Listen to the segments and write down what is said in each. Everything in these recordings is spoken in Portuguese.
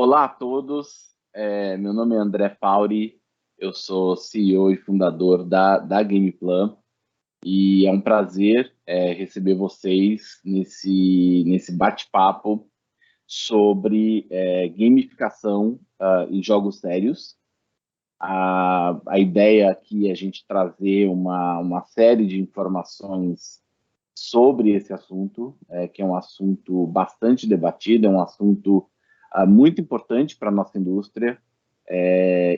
Olá a todos, meu nome é André Fauri, eu sou CEO e fundador da Gameplan e é um prazer receber vocês nesse bate-papo sobre gamificação em jogos sérios. A ideia aqui é a gente trazer uma série de informações sobre esse assunto, que é um assunto bastante debatido, é um assunto muito importante para a nossa indústria,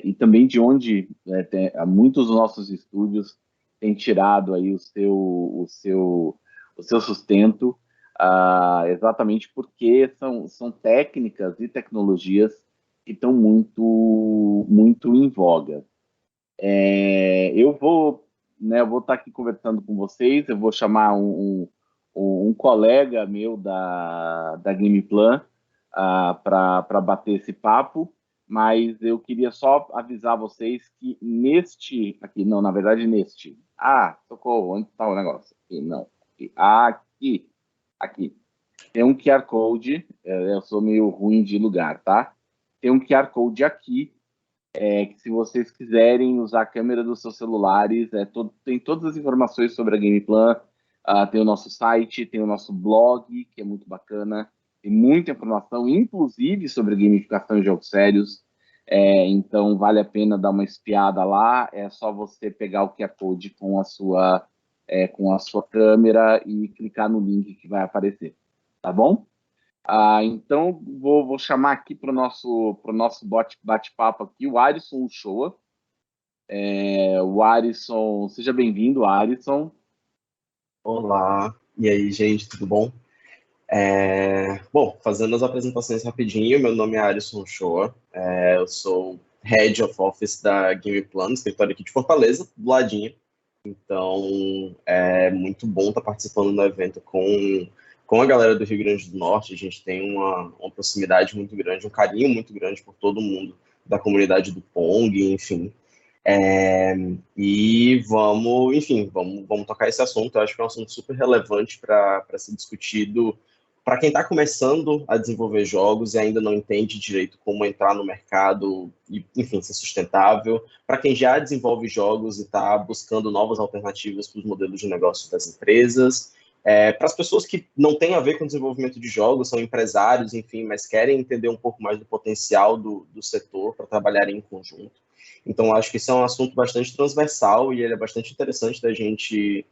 e também de onde muitos dos nossos estúdios têm tirado aí o seu sustento, exatamente porque são técnicas e tecnologias que estão muito em voga. Eu vou estar aqui conversando com vocês, eu vou chamar um colega meu da Gameplan para bater esse papo, mas eu queria só avisar vocês que não, na verdade socorro, onde está o negócio? Aqui, não, aqui, tem um QR Code, eu sou meio ruim de lugar, tá? Tem um QR Code aqui, que se vocês quiserem usar a câmera dos seus celulares, tem todas as informações sobre a Gameplan, tem o nosso site, tem o nosso blog, que é muito bacana, tem muita informação, inclusive sobre gamificação em jogos sérios, então vale a pena dar uma espiada lá, é só você pegar o QR Code com a sua câmera e clicar no link que vai aparecer, tá bom? Então, vou chamar aqui para o nosso bate-papo aqui o Arisson Uchoa. O Arisson, seja bem-vindo, Arisson. Olá, e aí, gente, tudo bom? Bom, fazendo as apresentações rapidinho, meu nome é Arisson Shoa, eu sou Head of Office da Gameplan, escritório aqui de Fortaleza, do ladinho. Então, é muito bom estar participando do evento com a galera do Rio Grande do Norte. A gente tem uma proximidade muito grande, um carinho muito grande por todo mundo da comunidade do Pong, enfim. E vamos tocar esse assunto. Eu acho que é um assunto super relevante para ser discutido para quem está começando a desenvolver jogos e ainda não entende direito como entrar no mercado e, enfim, ser sustentável. Para quem já desenvolve jogos e está buscando novas alternativas para os modelos de negócio das empresas. Para as pessoas que não têm a ver com desenvolvimento de jogos, são empresários, enfim, mas querem entender um pouco mais do potencial do setor para trabalharem em conjunto. Então, acho que isso é um assunto bastante transversal e ele é bastante interessante da gente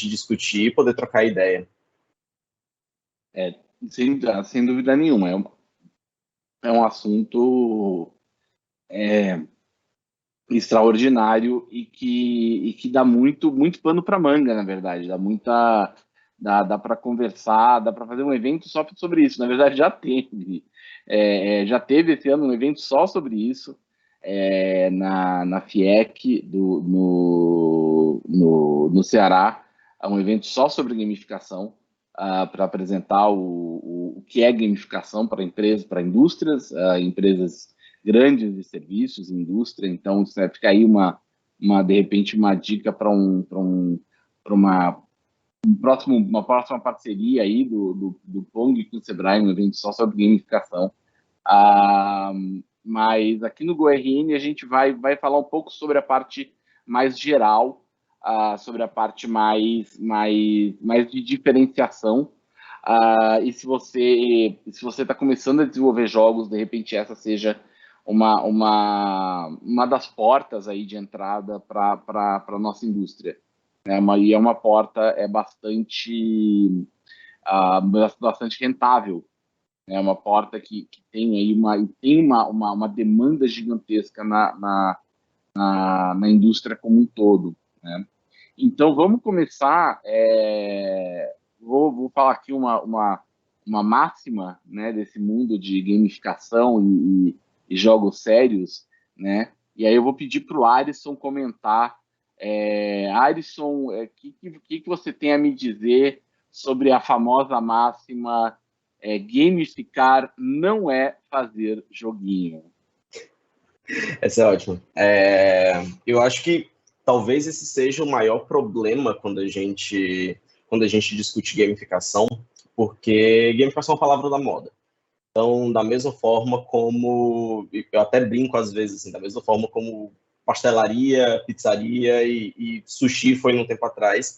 discutir e poder trocar ideia. Sem dúvida nenhuma. É um assunto extraordinário e que dá muito pano para manga, na verdade. Dá para conversar, dá para fazer um evento só sobre isso. Na verdade, já teve esse ano um evento só sobre isso, na FIEC no Ceará, um evento só sobre gamificação, para apresentar o que é gamificação para empresas, para indústrias, empresas grandes de serviços, indústria. Então, fica aí de repente, uma dica para uma próxima parceria aí do Pong com o Sebrae, um evento só sobre gamificação. Mas aqui no GoRN a gente vai falar um pouco sobre a parte mais geral, sobre a parte mais de diferenciação. E se você está começando a desenvolver jogos, de repente essa seja uma das portas aí de entrada para a nossa indústria. E é uma porta bastante rentável. É uma porta que tem aí uma demanda gigantesca na indústria como um todo, né? Então, vamos começar. Vou falar aqui uma máxima, né, desse mundo de gamificação e jogos sérios, né? E aí eu vou pedir para o Arisson comentar. Arisson, o que você tem a me dizer sobre a famosa máxima gamificar não é fazer joguinho? Essa é ótima. Eu acho que talvez esse seja o maior problema quando a gente discute gamificação, porque gamificação é uma palavra da moda. Então, da mesma forma como, eu até brinco às vezes, assim, da mesma forma como pastelaria, pizzaria e sushi foi um tempo atrás,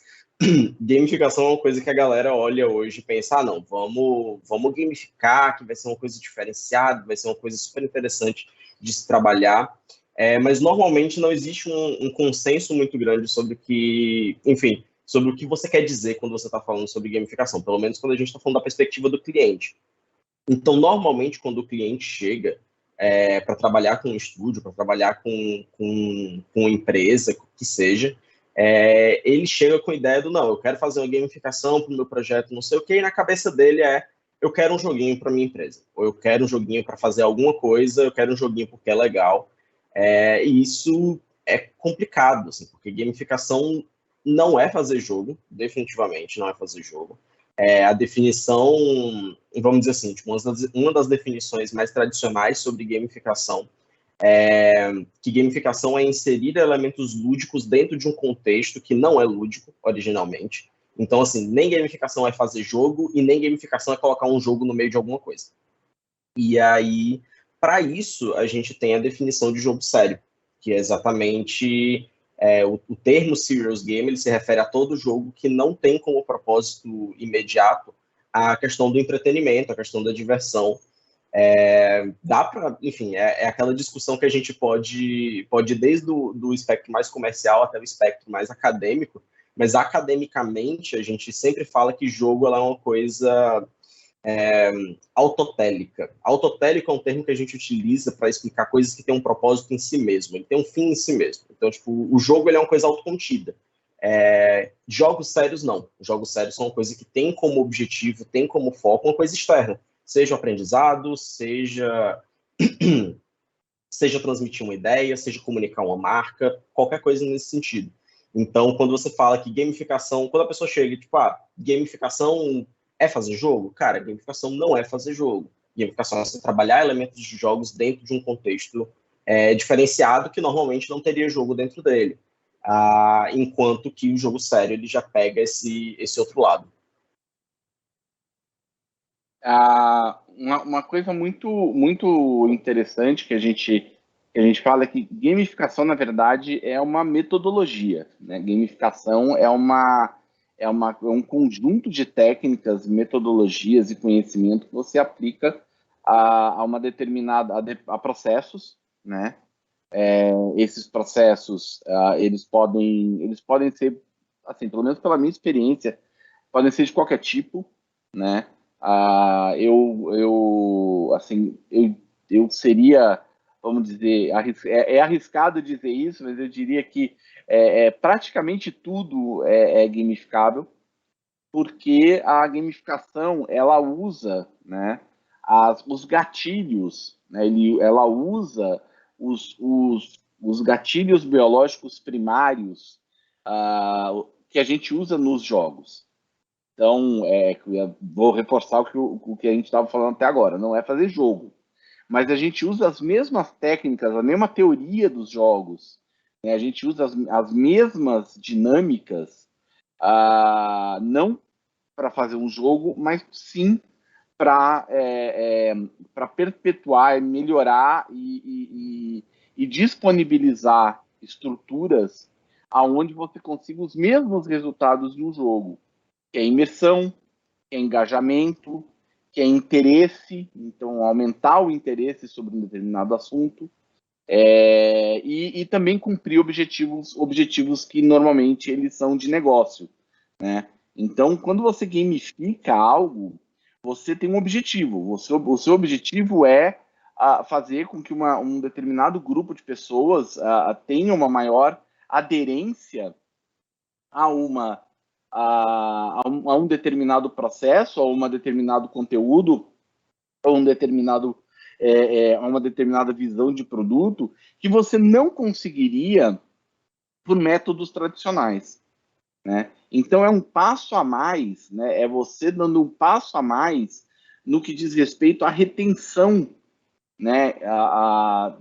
gamificação é uma coisa que a galera olha hoje e pensa, não, vamos gamificar, que vai ser uma coisa diferenciada, vai ser uma coisa super interessante de se trabalhar. Mas normalmente não existe um consenso muito grande sobre o que, enfim, sobre o que você quer dizer quando você está falando sobre gamificação, pelo menos quando a gente está falando da perspectiva do cliente. Então, normalmente, quando o cliente chega para trabalhar com um estúdio, para trabalhar com uma empresa, que seja, ele chega com a ideia do, não, eu quero fazer uma gamificação para o meu projeto, não sei o quê, e na cabeça dele eu quero um joguinho para minha empresa, ou eu quero um joguinho para fazer alguma coisa, eu quero um joguinho porque é legal. E isso é complicado, assim, porque gamificação não é fazer jogo, definitivamente não é fazer jogo. A definição, vamos dizer assim, tipo, uma das definições mais tradicionais sobre gamificação que gamificação é inserir elementos lúdicos dentro de um contexto que não é lúdico originalmente. Então, assim, nem gamificação é fazer jogo e nem gamificação é colocar um jogo no meio de alguma coisa. E aí, para isso, a gente tem a definição de jogo sério, que é exatamente o termo serious game, ele se refere a todo jogo que não tem como propósito imediato a questão do entretenimento, a questão da diversão. Dá para, enfim, é aquela discussão que a gente pode ir desde do espectro mais comercial até o espectro mais acadêmico, mas academicamente a gente sempre fala que jogo ela é uma coisa autotélica. Autotélico é um termo que a gente utiliza para explicar coisas que têm um propósito em si mesmo, ele tem um fim em si mesmo. Então, tipo, o jogo ele é uma coisa autocontida. Jogos sérios não. Jogos sérios são uma coisa que tem como objetivo, tem como foco uma coisa externa. Seja o aprendizado, seja transmitir uma ideia, seja comunicar uma marca, qualquer coisa nesse sentido. Então, quando você fala que gamificação, quando a pessoa chega e, tipo, gamificação é fazer jogo? Cara, gamificação não é fazer jogo. Gamificação é você trabalhar elementos de jogos dentro de um contexto diferenciado que normalmente não teria jogo dentro dele. Enquanto que o jogo sério ele já pega esse outro lado. Uma coisa muito interessante que a gente fala é que gamificação, na verdade, é uma metodologia, né? Gamificação é um conjunto de técnicas, metodologias e conhecimento que você aplica a uma determinada a processos, né? Esses processos, eles podem ser, assim, pelo menos pela minha experiência, podem ser de qualquer tipo, né? Eu seria, vamos dizer, é arriscado dizer isso, mas eu diria que praticamente tudo é gamificável, porque a gamificação ela usa, né, os gatilhos, né, ela usa os gatilhos biológicos primários que a gente usa nos jogos. Então, vou reforçar o que a gente estava falando até agora. Não é fazer jogo, mas a gente usa as mesmas técnicas, a mesma teoria dos jogos, né? A gente usa as mesmas dinâmicas, não para fazer um jogo, mas sim para perpetuar, melhorar e disponibilizar estruturas aonde você consiga os mesmos resultados de um jogo, que é imersão, que é engajamento, que é interesse, então aumentar o interesse sobre um determinado assunto, e também cumprir objetivos que normalmente eles são de negócio, né? Então, quando você gamifica algo, você tem um objetivo. O seu objetivo é fazer com que um determinado grupo de pessoas tenha uma maior aderência a a um determinado processo, a um determinado conteúdo, a uma determinada visão de produto que você não conseguiria por métodos tradicionais, né? Então é um passo a mais, né? É você dando um passo a mais no que diz respeito à retenção, né?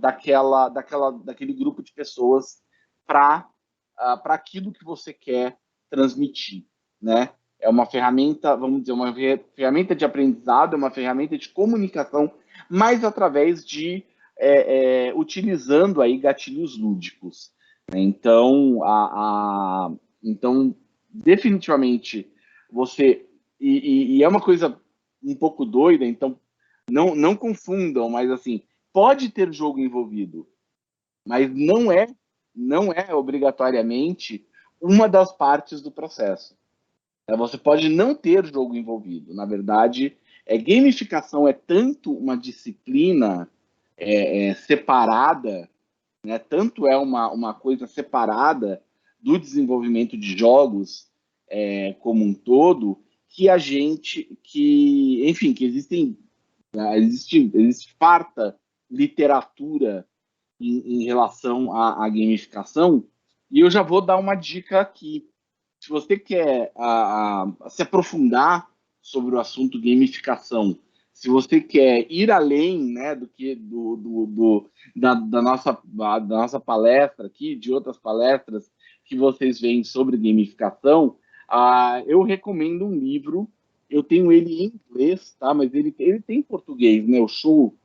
Daquele grupo de pessoas para aquilo que você quer transmitir, né? é uma ferramenta, vamos dizer, uma ferramenta de aprendizado, é uma ferramenta de comunicação, mas através de utilizando aí gatilhos lúdicos. Então, então definitivamente você e é uma coisa um pouco doida, então não confundam, mas assim pode ter jogo envolvido, mas não é obrigatoriamente uma das partes do processo. Você pode não ter jogo envolvido. Na verdade, gamificação é tanto uma disciplina separada, né? Tanto é uma coisa separada do desenvolvimento de jogos como um todo, que a gente, enfim, que existe farta literatura em relação à gamificação, e eu já vou dar uma dica aqui. Se você quer se aprofundar sobre o assunto gamificação, se você quer ir além, né, do que da nossa palestra aqui, de outras palestras que vocês veem sobre gamificação, eu recomendo um livro. Eu tenho ele em inglês, tá? Mas ele tem em português, né? O Show,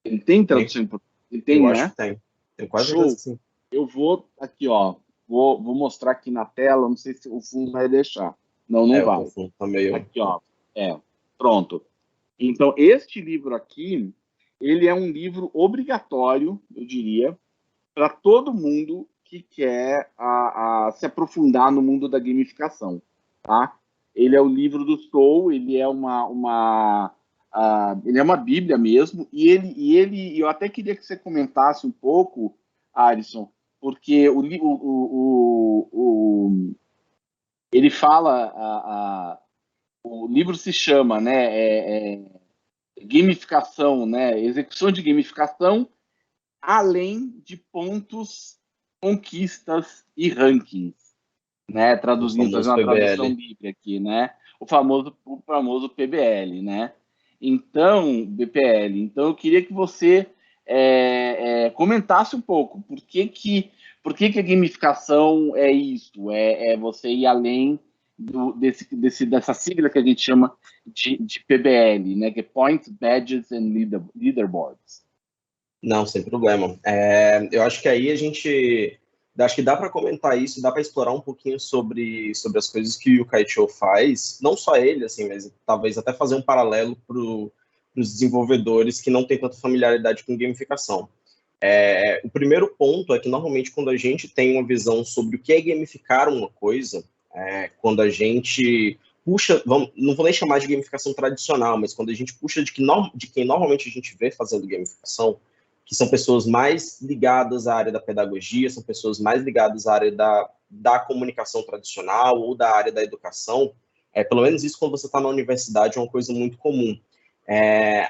ele tem tradução em português? Ele Eu tem, acho né? que tem. Tenho quase certeza Show. que sim. Eu vou aqui, ó. Vou mostrar aqui na tela. Não sei se o fundo vai deixar. Não Eu vai. confundo também. Aqui, ó. Pronto. Então, este livro aqui, ele é um livro obrigatório, eu diria, para todo mundo que quer se aprofundar no mundo da gamificação, tá? Ele é o livro do Soul, ele é ele é uma bíblia mesmo, eu até queria que você comentasse um pouco, Alisson, porque ele fala, o livro se chama, né, gamificação, né, execução de gamificação além de pontos, conquistas e rankings, né? O Traduzindo, famoso fazendo uma tradução PBL. livre aqui, né? O famoso PBL, né? Então, BPL. Então, eu queria que você comentasse um pouco por que a gamificação é isso, é você ir além dessa sigla que a gente chama de PBL, né? Que é Points, Badges and Leaderboards. Não, sem problema. Eu acho que aí acho que dá para comentar isso, dá para explorar um pouquinho sobre as coisas que o Kaicho faz, não só ele, assim, mas talvez até fazer um paralelo para os desenvolvedores que não têm tanta familiaridade com gamificação. O primeiro ponto é que, normalmente, quando a gente tem uma visão sobre o que é gamificar uma coisa, quando a gente puxa, não vou nem chamar de gamificação tradicional, mas quando a gente puxa de quem normalmente a gente vê fazendo gamificação, que são pessoas mais ligadas à área da pedagogia, são pessoas mais ligadas à área da comunicação tradicional ou da área da educação, pelo menos isso quando você está na universidade é uma coisa muito comum.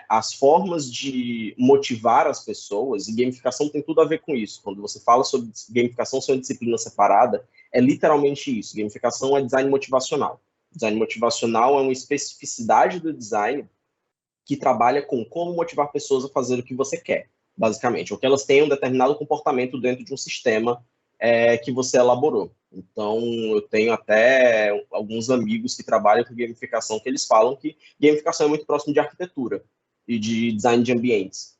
As formas de motivar as pessoas, e gamificação tem tudo a ver com isso. Quando você fala sobre gamificação ser uma disciplina separada, é literalmente isso. Gamificação é design motivacional. Design motivacional é uma especificidade do design que trabalha com como motivar pessoas a fazer o que você quer, basicamente, ou que elas tenham um determinado comportamento dentro de um sistema que você elaborou. Então, eu tenho até alguns amigos que trabalham com gamificação que eles falam que gamificação é muito próximo de arquitetura e de design de ambientes,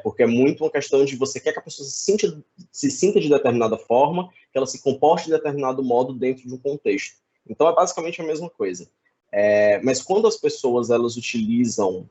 porque é muito uma questão de você quer que a pessoa se sinta de determinada forma, que ela se comporte de determinado modo dentro de um contexto. Então, é basicamente a mesma coisa. Mas quando as pessoas elas utilizam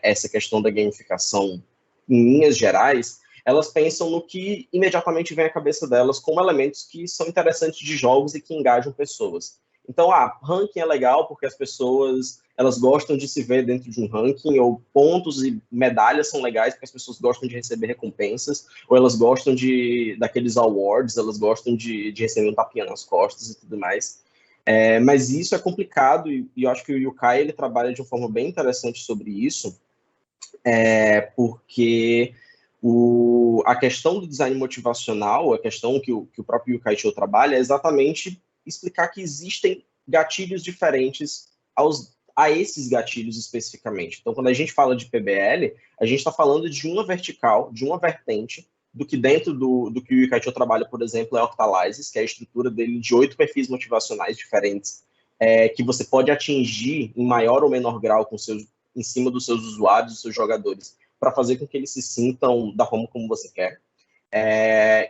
essa questão da gamificação em linhas gerais, elas pensam no que imediatamente vem à cabeça delas como elementos que são interessantes de jogos e que engajam pessoas. Então, ranking é legal porque as pessoas elas gostam de se ver dentro de um ranking, ou pontos e medalhas são legais porque as pessoas gostam de receber recompensas, ou elas gostam daqueles awards, elas gostam de receber um tapinha nas costas e tudo mais. Mas isso é complicado e eu acho que o Yukai ele trabalha de uma forma bem interessante sobre isso, porque a questão do design motivacional, a questão que o próprio Yukai Cho trabalha é exatamente explicar que existem gatilhos diferentes a esses gatilhos especificamente. Então, quando a gente fala de PBL, a gente está falando de uma vertical, de uma vertente, do que dentro do que o Yukai Cho trabalha, por exemplo, é Octalysis, que é a estrutura dele de 8 perfis motivacionais diferentes que você pode atingir em maior ou menor grau em cima dos seus usuários, dos seus jogadores, para fazer com que eles se sintam da forma como você quer.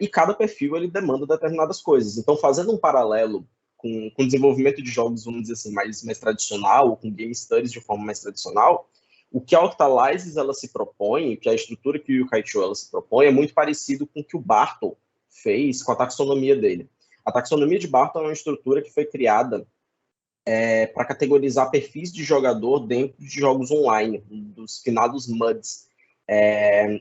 E cada perfil ele demanda determinadas coisas. Então, fazendo um paralelo com o desenvolvimento de jogos, vamos dizer assim, mais tradicional, ou com game studies de forma mais tradicional, o que a Octalysis ela se propõe, que a estrutura que o Yokai-Cho ela se propõe, é muito parecido com o que o Bartle fez com a taxonomia dele. A taxonomia de Bartle é uma estrutura que foi criada para categorizar perfis de jogador dentro de jogos online, dos finados MUDs.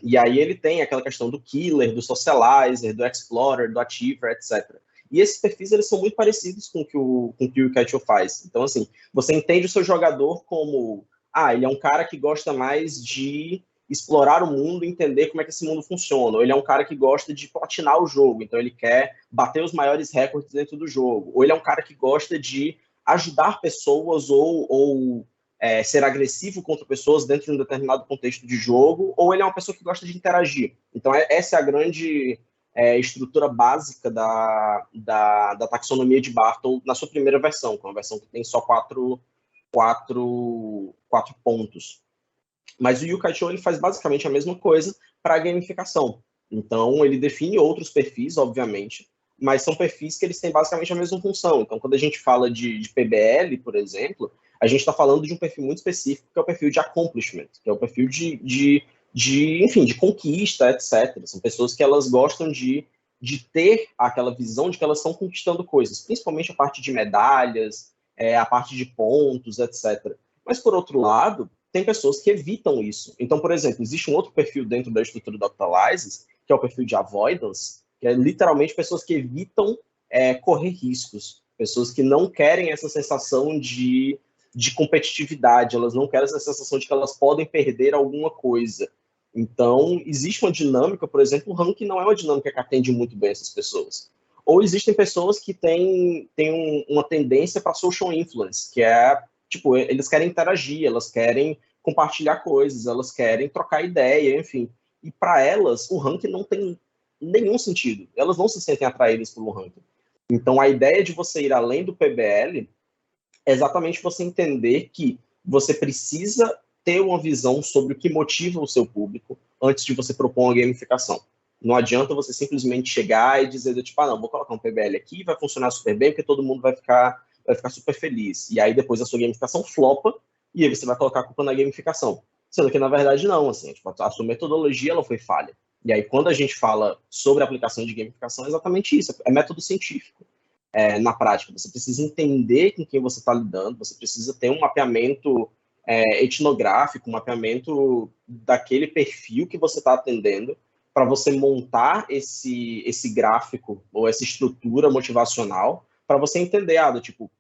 E aí ele tem aquela questão do Killer, do Socializer, do Explorer, do Achiever, etc. E esses perfis eles são muito parecidos com o que o Yokai-Cho faz. Então, assim, você entende o seu jogador como ele é um cara que gosta mais de explorar o mundo e entender como é que esse mundo funciona. Ou ele é um cara que gosta de platinar o jogo, então ele quer bater os maiores recordes dentro do jogo. Ou ele é um cara que gosta de ajudar pessoas ou ser agressivo contra pessoas dentro de um determinado contexto de jogo, ou ele é uma pessoa que gosta de interagir. Então, essa é a grande estrutura básica da taxonomia de Bartle na sua primeira versão, que é uma versão que tem só quatro pontos. Mas o Yokai-Cho ele faz basicamente a mesma coisa para a gamificação. Então, ele define outros perfis, obviamente, mas são perfis que eles têm basicamente a mesma função. Então, quando a gente fala de PBL, por exemplo, a gente está falando de um perfil muito específico, que é o perfil de accomplishment, que é o perfil enfim, de conquista, etc. São pessoas que elas gostam de ter aquela visão de que elas estão conquistando coisas, principalmente a parte de medalhas, a parte de pontos, etc. Mas, por outro lado, tem pessoas que evitam isso. Então, por exemplo, existe um outro perfil dentro da estrutura do Octalysis, que é o perfil de avoidance, que é literalmente pessoas que evitam correr riscos, pessoas que não querem essa sensação de competitividade, elas não querem essa sensação de que elas podem perder alguma coisa. Então, existe uma dinâmica, por exemplo, o ranking não é uma dinâmica que atende muito bem essas pessoas. Ou existem pessoas que têm uma tendência para social influence, que é, tipo, eles querem interagir, elas querem compartilhar coisas, elas querem trocar ideia, enfim. E para elas, o ranking não tem nenhum sentido. Elas não se sentem atraídas pelo ranking. Então, a ideia de você ir além do PBL é exatamente você entender que você precisa ter uma visão sobre o que motiva o seu público antes de você propor uma gamificação. Não adianta você simplesmente chegar e dizer, tipo, não, vou colocar um PBL aqui, vai funcionar super bem, porque todo mundo vai ficar super feliz. E aí depois a sua gamificação flopa, e aí você vai colocar a culpa na gamificação. Sendo que, na verdade, não. Assim, tipo, a sua metodologia ela foi falha. E aí, quando a gente fala sobre a aplicação de gamificação, é exatamente isso. É método científico. Na prática, você precisa entender com quem você está lidando, você precisa ter um mapeamento etnográfico, um mapeamento daquele perfil que você está atendendo, para você montar esse gráfico ou essa estrutura motivacional, para você entender, tipo,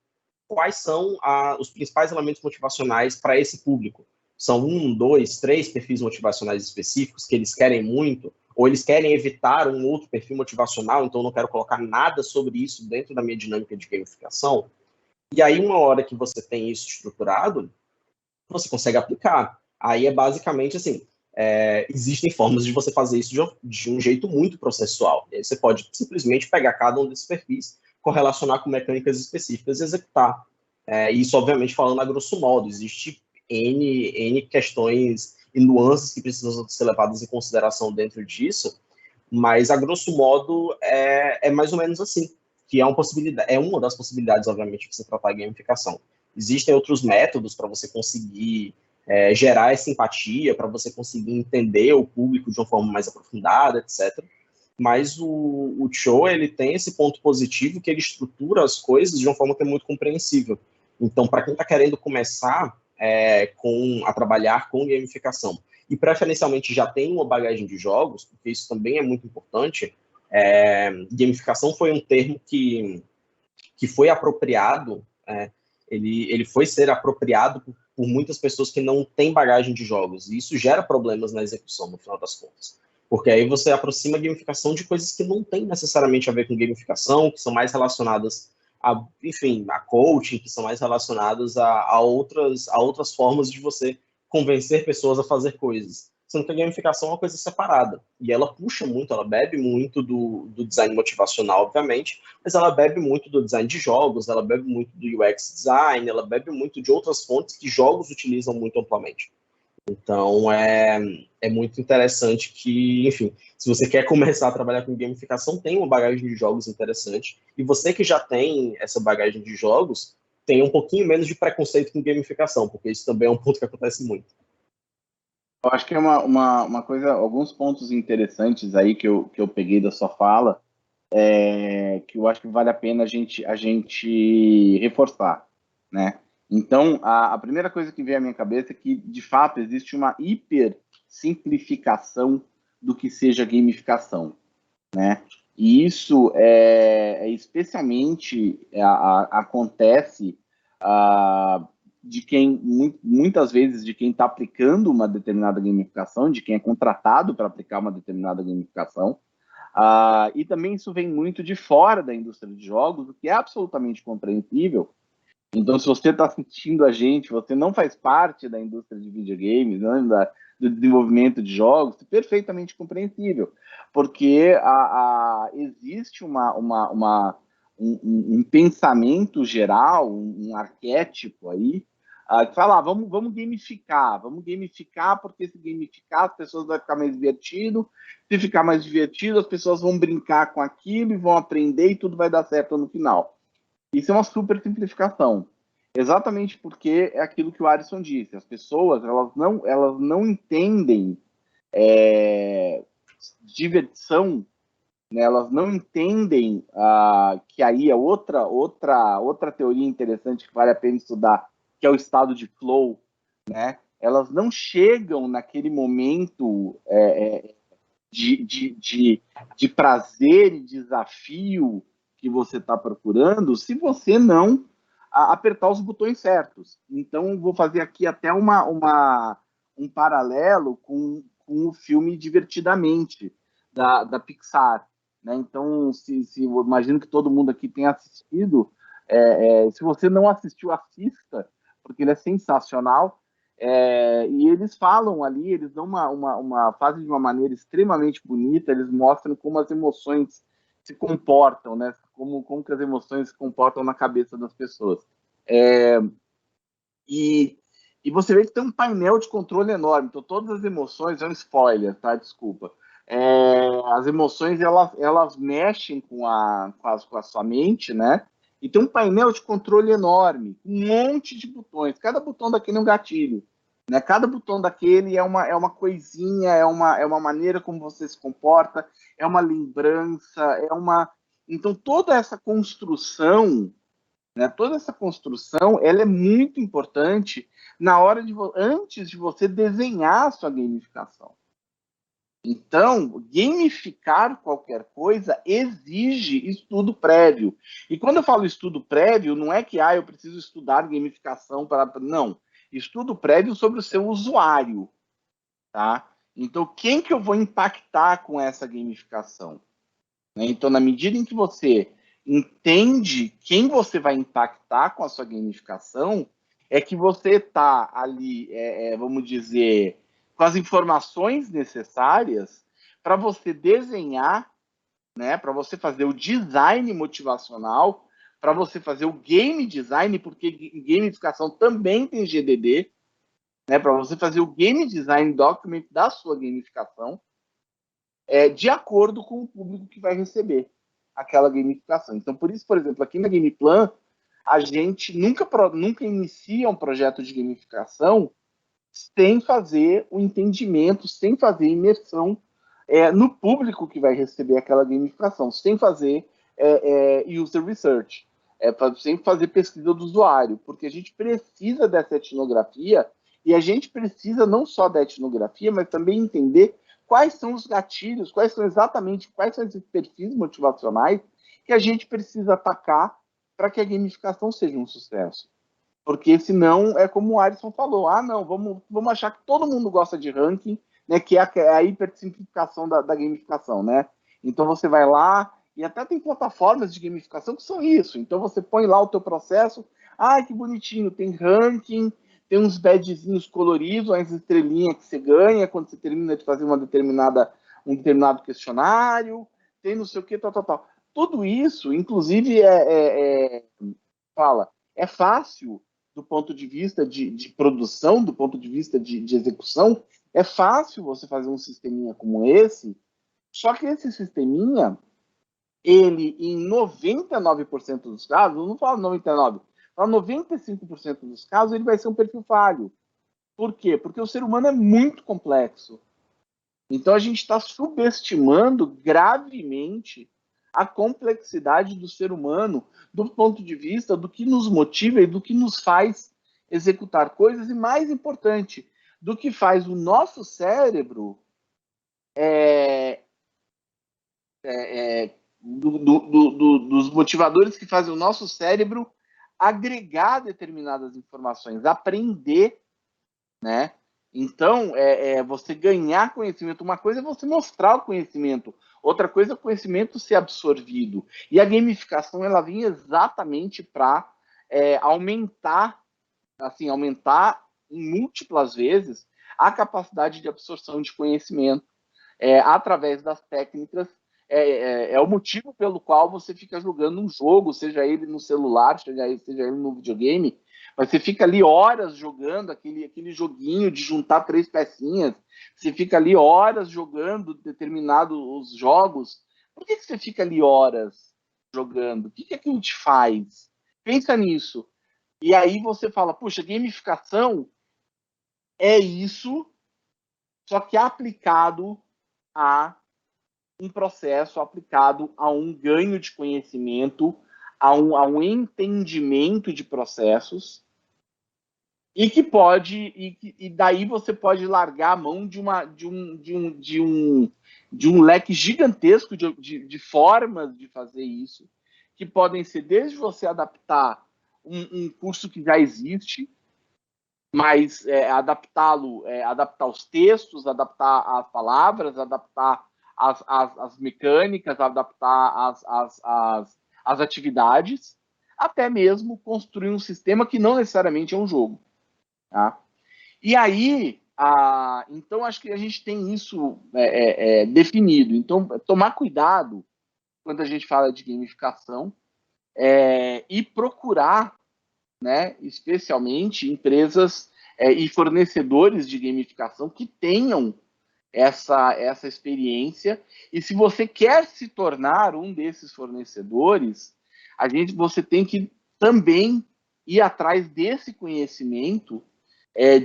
quais são os principais elementos motivacionais para esse público. São 1, 2, 3 perfis motivacionais específicos que eles querem muito, ou eles querem evitar um outro perfil motivacional, então eu não quero colocar nada sobre isso dentro da minha dinâmica de gamificação. E aí, uma hora que você tem isso estruturado, você consegue aplicar. Aí é basicamente assim, existem formas de você fazer isso de um jeito muito processual. E aí você pode simplesmente pegar cada um desses perfis, correlacionar com mecânicas específicas e executar. Isso, obviamente, falando a grosso modo. Existe N questões e nuances que precisam ser levadas em consideração dentro disso, mas, a grosso modo, é mais ou menos assim, que é uma das possibilidades, obviamente, de você tratar a gamificação. Existem outros métodos para você conseguir gerar essa empatia, para você conseguir entender o público de uma forma mais aprofundada, etc. Mas o Cho, ele tem esse ponto positivo que ele estrutura as coisas de uma forma que é muito compreensível. Então, para quem está querendo começar a trabalhar com gamificação, e preferencialmente já tem uma bagagem de jogos, porque isso também é muito importante, gamificação foi um termo que foi apropriado, ele foi ser apropriado por muitas pessoas que não têm bagagem de jogos, e isso gera problemas na execução, no final das contas. Porque aí você aproxima a gamificação de coisas que não têm necessariamente a ver com gamificação, que são mais relacionadas a coaching, que são mais relacionadas a outras formas de você convencer pessoas a fazer coisas. sendo que a gamificação é uma coisa separada. E ela puxa muito, ela bebe muito do design motivacional, obviamente, mas ela bebe muito do design de jogos, ela bebe muito do UX design, ela bebe muito de outras fontes que jogos utilizam muito amplamente. Então, é muito interessante que, enfim, se você quer começar a trabalhar com gamificação, tem uma bagagem de jogos interessante. E você que já tem essa bagagem de jogos, tem um pouquinho menos de preconceito com gamificação, porque isso também é um ponto que acontece muito. Eu acho que é uma coisa, alguns pontos interessantes aí que eu peguei da sua fala, que eu acho que vale a pena a gente reforçar, né? Então, a primeira coisa que veio à minha cabeça é que, de fato, existe uma hiper simplificação do que seja gamificação, né? E isso especialmente acontece de quem, muitas vezes, de quem está aplicando uma determinada gamificação, de quem é contratado para aplicar uma determinada gamificação, e também isso vem muito de fora da indústria de jogos, o que é absolutamente compreensível. Então, se você está assistindo a gente, você não faz parte da indústria de videogames, do desenvolvimento de jogos, é perfeitamente compreensível, porque existe um pensamento geral, um arquétipo aí, que fala, vamos gamificar, porque se gamificar as pessoas vão ficar mais divertido, se ficar mais divertido, as pessoas vão brincar com aquilo e vão aprender e tudo vai dar certo no final. Isso é uma super simplificação. Exatamente porque é aquilo que o Alisson disse. As pessoas elas não entendem diversão, né? Elas não entendem que aí é outra teoria interessante que vale a pena estudar, que é o estado de flow, né? Elas não chegam naquele momento de prazer e desafio que você está procurando, se você não apertar os botões certos. Então, vou fazer aqui até um paralelo com o filme Divertidamente, da Pixar. Né? Então, eu imagino que todo mundo aqui tenha assistido. Se você não assistiu, assista, porque ele é sensacional. E eles falam ali, eles dão fazem de uma maneira extremamente bonita, eles mostram como as emoções se comportam, né? Como que as emoções se comportam na cabeça das pessoas. E, e você vê que tem um painel de controle enorme, então todas as emoções, é um spoiler, tá? Desculpa. As emoções, elas mexem com a sua mente, né? E tem um painel de controle enorme, um monte de botões. Cada botão daquele é um gatilho. Né? Cada botão daquele é uma coisinha, é uma maneira como você se comporta, é uma lembrança, Então, toda essa construção, ela é muito importante antes de você desenhar a sua gamificação. Então, gamificar qualquer coisa exige estudo prévio. E quando eu falo estudo prévio, não é que eu preciso estudar gamificação para. Não. Estudo prévio sobre o seu usuário. Tá? Então, quem que eu vou impactar com essa gamificação? Então, na medida em que você entende quem você vai impactar com a sua gamificação, é que você está ali, vamos dizer, com as informações necessárias para você desenhar, né, para você fazer o design motivacional, para você fazer o game design, porque gamificação também tem GDD, né, para você fazer o game design document da sua gamificação, de acordo com o público que vai receber aquela gamificação. Então, por isso, por exemplo, aqui na Gameplan, a gente nunca inicia um projeto de gamificação sem fazer o entendimento, sem fazer imersão no público que vai receber aquela gamificação, sem fazer user research, sem fazer pesquisa do usuário, porque a gente precisa dessa etnografia e a gente precisa não só da etnografia, mas também entender quais são os gatilhos, quais são esses perfis motivacionais que a gente precisa atacar para que a gamificação seja um sucesso. Porque senão é como o Alisson falou, não, vamos achar que todo mundo gosta de ranking, né, que é a hipersimplificação da gamificação, né? Então você vai lá, e até tem plataformas de gamificação que são isso. Então você põe lá o teu processo, que bonitinho, tem ranking, tem uns badgezinhos coloridos, as estrelinhas que você ganha quando você termina de fazer um determinado questionário, tem não sei o que, tal. Tudo isso, inclusive, é fácil do ponto de vista de produção, do ponto de vista de execução, é fácil você fazer um sisteminha como esse, só que esse sisteminha, ele, em 99% dos casos, eu não falo 99%, falo 95% dos casos, ele vai ser um perfil falho. Por quê? Porque o ser humano é muito complexo. Então, a gente está subestimando gravemente a complexidade do ser humano do ponto de vista do que nos motiva e do que nos faz executar coisas, e mais importante, do que faz o nosso cérebro dos motivadores que fazem o nosso cérebro agregar determinadas informações, aprender, né? Então, você ganhar conhecimento. Uma coisa é você mostrar o conhecimento, outra coisa é o conhecimento ser absorvido. E a gamificação, ela vem exatamente para aumentar em múltiplas vezes a capacidade de absorção de conhecimento através das técnicas. É o motivo pelo qual você fica jogando um jogo, seja ele no celular, seja ele no videogame, mas você fica ali horas jogando aquele joguinho de juntar 3 pecinhas, você fica ali horas jogando determinados jogos. Por que você fica ali horas jogando? O que aquilo te faz? Pensa nisso. E aí você fala, puxa, gamificação é isso, só que aplicado a um processo, aplicado a um ganho de conhecimento, a um entendimento de processos, e que pode, e daí você pode largar a mão de um leque gigantesco de formas de fazer isso, que podem ser desde você adaptar um curso que já existe, mas adaptar os textos, adaptar as palavras, adaptar as mecânicas, adaptar as atividades, até mesmo construir um sistema que não necessariamente é um jogo. Tá? E aí, então acho que a gente tem isso definido. Então, tomar cuidado quando a gente fala de gamificação e procurar, né, especialmente empresas e fornecedores de gamificação que tenham essa experiência. E se você quer se tornar um desses fornecedores, você tem que também ir atrás desse conhecimento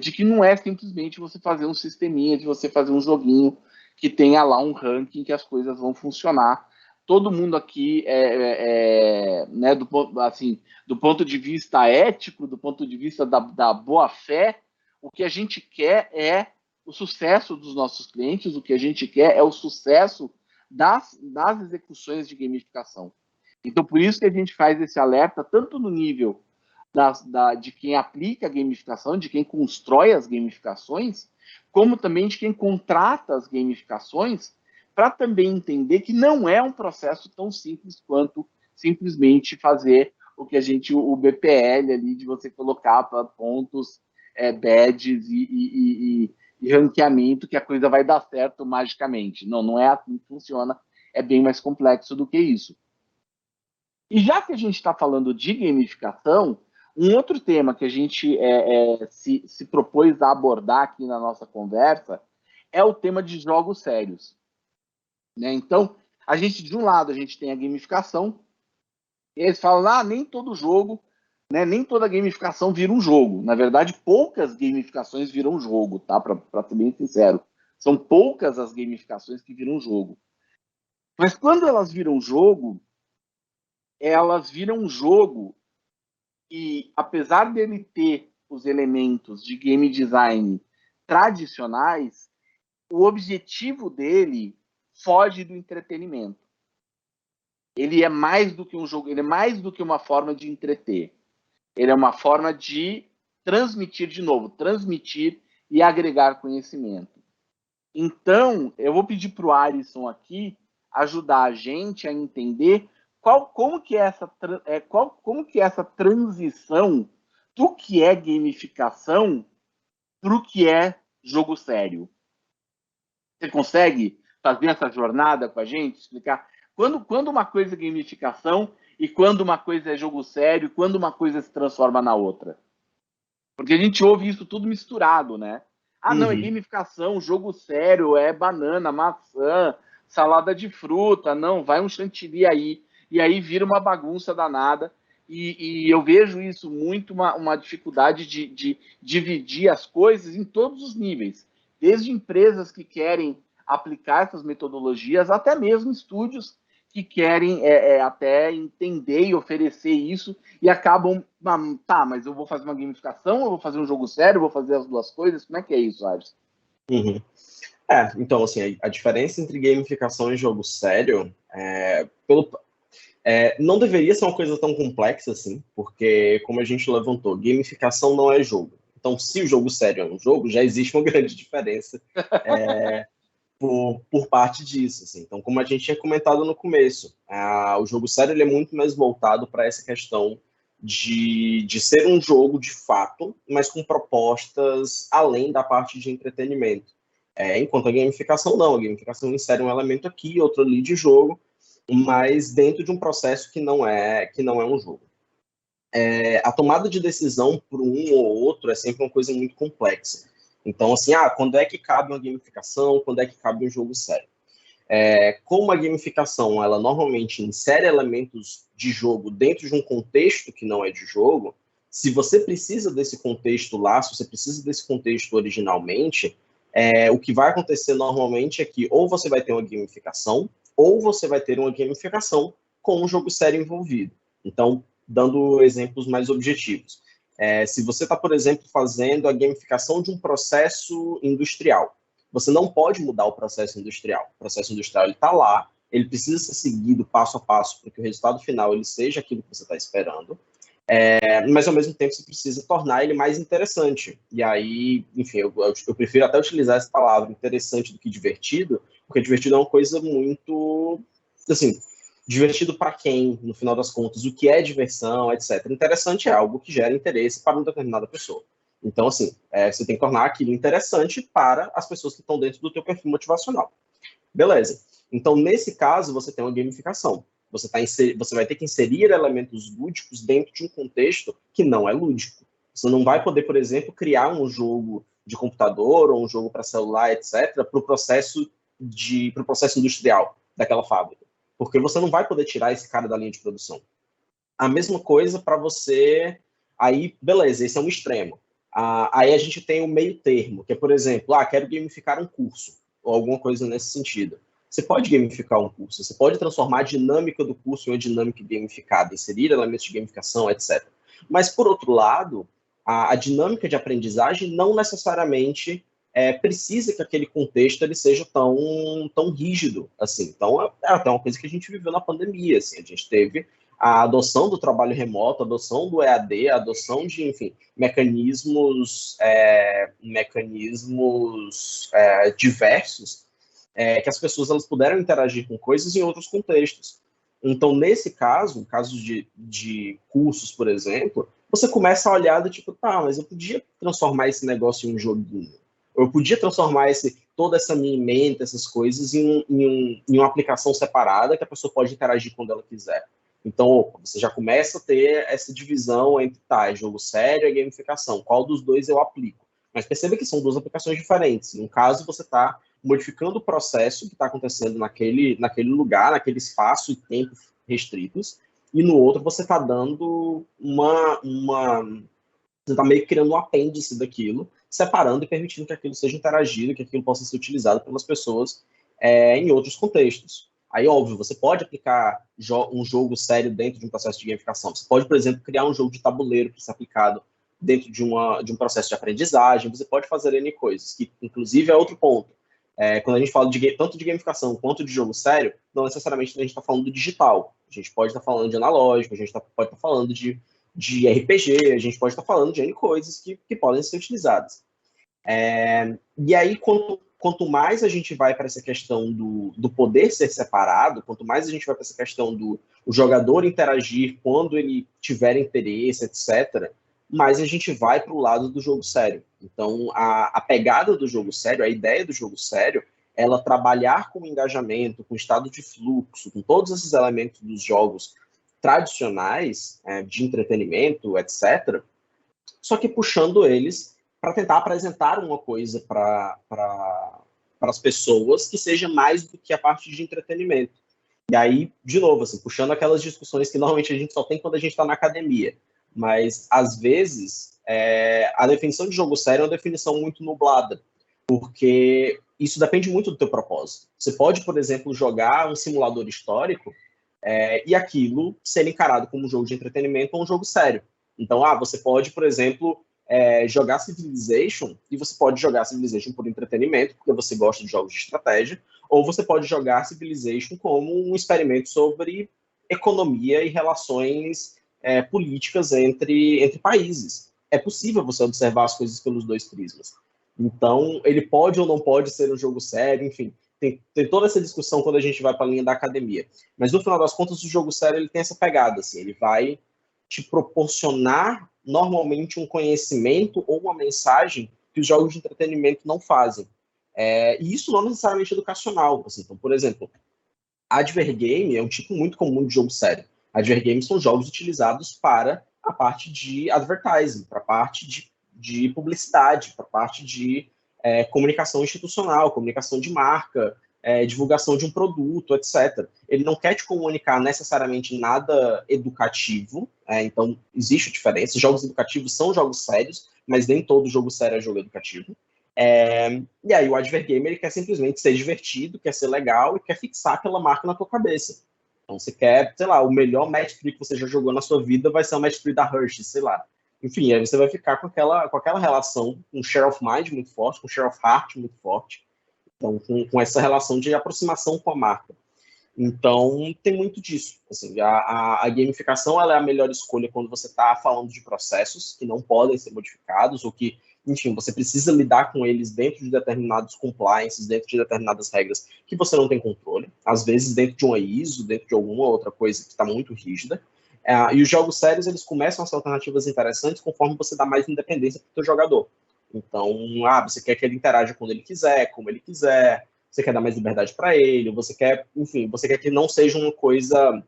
de que não é simplesmente você fazer um sisteminha, de você fazer um joguinho que tenha lá um ranking que as coisas vão funcionar. Todo mundo aqui, né, do ponto de vista ético, do ponto de vista da boa-fé, o que a gente quer é o sucesso dos nossos clientes, o que a gente quer é o sucesso das execuções de gamificação. Então, por isso que a gente faz esse alerta, tanto no nível de quem aplica a gamificação, de quem constrói as gamificações, como também de quem contrata as gamificações, para também entender que não é um processo tão simples quanto simplesmente fazer o BPL ali, de você colocar para pontos, badges e ranqueamento, que a coisa vai dar certo magicamente. Não é assim que funciona, é bem mais complexo do que isso. E já que a gente está falando de gamificação, um outro tema que a gente se propôs a abordar aqui na nossa conversa é o tema de jogos sérios. Né? Então, de um lado, a gente tem a gamificação, e eles falam, nem todo jogo, né, nem toda gamificação vira um jogo. Na verdade, poucas gamificações viram jogo, tá? Para ser bem sincero. São poucas as gamificações que viram jogo. Mas quando elas viram jogo e, apesar dele ter os elementos de game design tradicionais, o objetivo dele foge do entretenimento. Ele é mais do que um jogo, ele é mais do que uma forma de entreter. Ele é uma forma de transmitir e agregar conhecimento. Então, eu vou pedir para o Arisson aqui ajudar a gente a entender como que é essa transição do que é gamificação para o que é jogo sério. Você consegue fazer essa jornada com a gente? Explicar quando uma coisa é gamificação e quando uma coisa é jogo sério, quando uma coisa se transforma na outra? Porque a gente ouve isso tudo misturado, né? Ah, não, é gamificação, jogo sério, é banana, maçã, salada de fruta, não, vai um chantilly aí. E aí vira uma bagunça danada. E eu vejo isso muito uma dificuldade de dividir as coisas em todos os níveis. Desde empresas que querem aplicar essas metodologias, até mesmo estúdios que querem até entender e oferecer isso e acabam, tá, mas eu vou fazer uma gamificação, eu vou fazer um jogo sério, eu vou fazer as duas coisas, como é que é isso, Alisson? Então, assim, a diferença entre gamificação e jogo sério não deveria ser uma coisa tão complexa assim, porque, como a gente levantou, gamificação não é jogo. Então, se o jogo sério é um jogo, já existe uma grande diferença por parte disso. Assim. Então, como a gente tinha comentado no começo, o jogo sério ele é muito mais voltado para essa questão de ser um jogo de fato, mas com propostas além da parte de entretenimento. Enquanto a gamificação não, a gamificação insere um elemento aqui, outro ali de jogo, mas dentro de um processo que não é um jogo. A tomada de decisão por um ou outro é sempre uma coisa muito complexa. Então, assim, quando é que cabe uma gamificação, quando é que cabe um jogo sério? Como a gamificação, ela normalmente insere elementos de jogo dentro de um contexto que não é de jogo, se você precisa desse contexto lá, se você precisa desse contexto originalmente, o que vai acontecer normalmente é que ou você vai ter uma gamificação, ou você vai ter uma gamificação com um jogo sério envolvido. Então, dando exemplos mais objetivos. Se você está, por exemplo, fazendo a gamificação de um processo industrial, você não pode mudar o processo industrial. O processo industrial está lá, ele precisa ser seguido passo a passo para que o resultado final ele seja aquilo que você está esperando, mas ao mesmo tempo você precisa tornar ele mais interessante. E aí, enfim, eu prefiro até utilizar essa palavra, interessante, do que divertido, porque divertido é uma coisa muito, assim, divertido para quem, no final das contas, o que é diversão, etc. Interessante é algo que gera interesse para uma determinada pessoa. Então, assim, você tem que tornar aquilo interessante para as pessoas que estão dentro do teu perfil motivacional. Beleza. Então, nesse caso, você tem uma gamificação. Você vai ter que inserir elementos lúdicos dentro de um contexto que não é lúdico. Você não vai poder, por exemplo, criar um jogo de computador ou um jogo para celular, etc., para o processo industrial daquela fábrica. Porque você não vai poder tirar esse cara da linha de produção. A mesma coisa para você... Aí, beleza, esse é um extremo. Aí a gente tem o meio termo, que é, por exemplo, quero gamificar um curso, ou alguma coisa nesse sentido. Você pode gamificar um curso, você pode transformar a dinâmica do curso em uma dinâmica gamificada, inserir elementos de gamificação, etc. Mas, por outro lado, a dinâmica de aprendizagem não necessariamente precisa que aquele contexto ele seja tão rígido assim. Então, é até uma coisa que a gente viveu na pandemia. Assim, a gente teve a adoção do trabalho remoto, a adoção do EAD, a adoção de, enfim, mecanismos diversos que as pessoas elas puderam interagir com coisas em outros contextos. Então, nesse caso, casos de cursos, por exemplo, você começa a olhar do tipo, mas eu podia transformar esse negócio em um joguinho. Eu podia transformar toda essa minha ementa, essas coisas, em uma aplicação separada que a pessoa pode interagir quando ela quiser. Então, você já começa a ter essa divisão entre, jogo sério e gamificação. Qual dos dois eu aplico? Mas perceba que são duas aplicações diferentes. Em um caso, você está modificando o processo que está acontecendo naquele lugar, naquele espaço e tempo restritos, e no outro você está dando você está meio que criando um apêndice daquilo, separando e permitindo que aquilo seja interagido, que aquilo possa ser utilizado pelas pessoas em outros contextos. Aí, óbvio, você pode aplicar um jogo sério dentro de um processo de gamificação. Você pode, por exemplo, criar um jogo de tabuleiro para ser aplicado dentro de um processo de aprendizagem. Você pode fazer N coisas, que, inclusive, é outro ponto. Quando a gente fala tanto de gamificação quanto de jogo sério, não necessariamente a gente está falando do digital. A gente pode estar falando de analógico, a gente pode estar falando de RPG, a gente pode estar falando de N coisas que podem ser utilizadas. E aí, quanto mais a gente vai para essa questão do poder ser separado, quanto mais a gente vai para essa questão do jogador interagir quando ele tiver interesse, etc., mas a gente vai para o lado do jogo sério. Então, a pegada do jogo sério, a ideia do jogo sério, ela trabalhar com engajamento, com estado de fluxo, com todos esses elementos dos jogos tradicionais, de entretenimento, etc., só que puxando eles para tentar apresentar uma coisa para as pessoas que seja mais do que a parte de entretenimento. E aí, de novo, assim, puxando aquelas discussões que normalmente a gente só tem quando a gente está na academia. Mas, às vezes, a definição de jogo sério é uma definição muito nublada, porque isso depende muito do teu propósito. Você pode, por exemplo, jogar um simulador histórico e aquilo ser encarado como um jogo de entretenimento ou um jogo sério. Então, você pode, por exemplo, jogar Civilization, e você pode jogar Civilization por entretenimento, porque você gosta de jogos de estratégia, ou você pode jogar Civilization como um experimento sobre economia e relações políticas entre países. É possível você observar as coisas pelos dois prismas. Então, ele pode ou não pode ser um jogo sério, enfim. Tem toda essa discussão quando a gente vai para a linha da academia. Mas, no final das contas, o jogo sério ele tem essa pegada. Assim, ele vai te proporcionar, normalmente, um conhecimento ou uma mensagem que os jogos de entretenimento não fazem. E isso não necessariamente educacional. Assim. Então, por exemplo, Advergame é um tipo muito comum de jogo sério. Advergames são jogos utilizados para a parte de advertising, para a parte de publicidade, para a parte de comunicação institucional, comunicação de marca, divulgação de um produto, etc. Ele não quer te comunicar necessariamente nada educativo, então existe diferença. Jogos educativos são jogos sérios, mas nem todo jogo sério é jogo educativo. E aí o Advergame ele quer simplesmente ser divertido, quer ser legal e quer fixar aquela marca na tua cabeça. Então você quer, sei lá, o melhor match 3 que você já jogou na sua vida vai ser o match 3 da Hershey, sei lá. Enfim, aí você vai ficar com aquela relação, um share of mind muito forte, com um share of heart muito forte. Então, com essa relação de aproximação com a marca. Então, tem muito disso. Assim, a gamificação ela é a melhor escolha quando você está falando de processos que não podem ser modificados ou que, enfim, você precisa lidar com eles dentro de determinados compliances, dentro de determinadas regras que você não tem controle. Às vezes, dentro de uma ISO, dentro de alguma outra coisa que está muito rígida. E os jogos sérios, eles começam a ser alternativas interessantes conforme você dá mais independência para o seu jogador. Então, você quer que ele interaja quando ele quiser, como ele quiser, você quer dar mais liberdade para ele, você quer, enfim, você quer que não seja uma coisa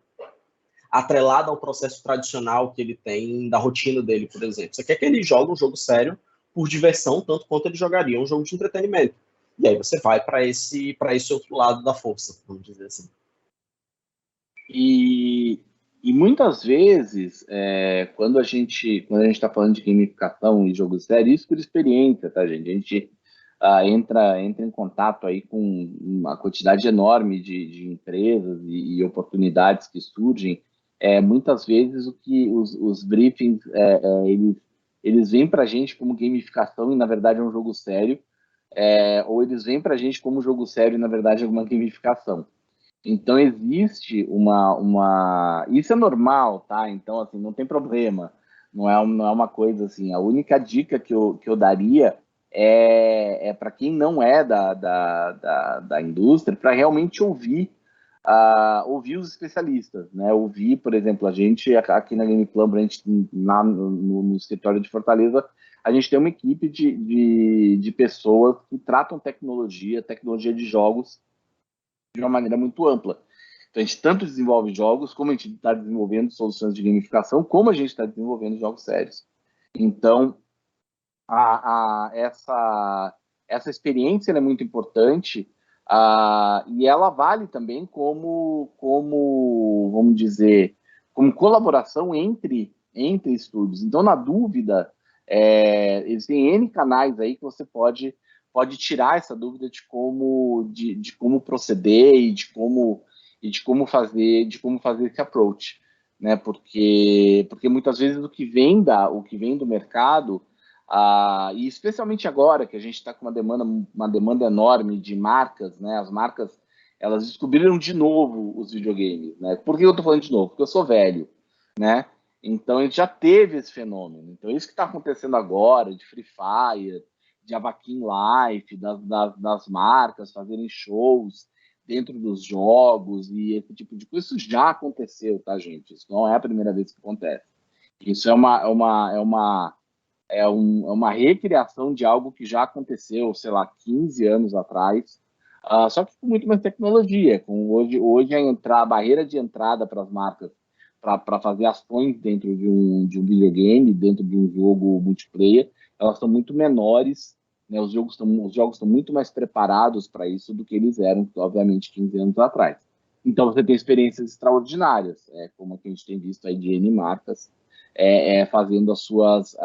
atrelada ao processo tradicional que ele tem da rotina dele, por exemplo. Você quer que ele jogue um jogo sério por diversão, tanto quanto ele jogaria um jogo de entretenimento. E aí você vai para esse outro lado da força, vamos dizer assim. E muitas vezes, quando a gente está falando de gamificação e jogo sério, isso por experiência, tá, gente? A gente entra em contato aí com uma quantidade enorme de empresas e oportunidades que surgem. Muitas vezes os briefings, eles vêm para a gente como gamificação e, na verdade, é um jogo sério, ou eles vêm para a gente como jogo sério e, na verdade, é uma gamificação. Então, existe Isso é normal, tá? Então, assim, não tem problema. Não é uma coisa assim. A única dica que eu daria para quem não é da indústria, para realmente ouvir os especialistas, né? Ouvir, por exemplo, a gente aqui na Game Plan, a gente, no escritório de Fortaleza, a gente tem uma equipe de pessoas que tratam tecnologia de jogos, de uma maneira muito ampla. Então, a gente tanto desenvolve jogos, como a gente está desenvolvendo soluções de gamificação, como a gente está desenvolvendo jogos sérios. Então, essa experiência é muito importante, e ela vale também como, vamos dizer, como colaboração entre estúdios. Então, na dúvida, existem N canais aí que você pode tirar essa dúvida de como proceder e de como fazer esse approach, né? Porque muitas vezes o que vem do mercado, e especialmente agora que a gente está com uma demanda enorme de marcas, né? As marcas, elas descobriram de novo os videogames, né? Por que eu estou falando de novo? Porque eu sou velho, né? Então, a gente já teve esse fenômeno. Então, isso que está acontecendo agora, de Free Fire, de Avakin Life, das marcas fazerem shows dentro dos jogos e esse tipo de coisa, isso já aconteceu, tá, gente? Isso não é a primeira vez que acontece. Isso é uma recriação de algo que já aconteceu, sei lá, 15 anos atrás, só que com muito mais tecnologia. Hoje a barreira de entrada para as marcas para fazer ações dentro de um videogame, dentro de um jogo multiplayer, elas são muito menores, né? Os jogos estão muito mais preparados para isso do que eles eram, obviamente, 15 anos atrás. Então você tem experiências extraordinárias, como a que a gente tem visto aí de N marcas, fazendo as suas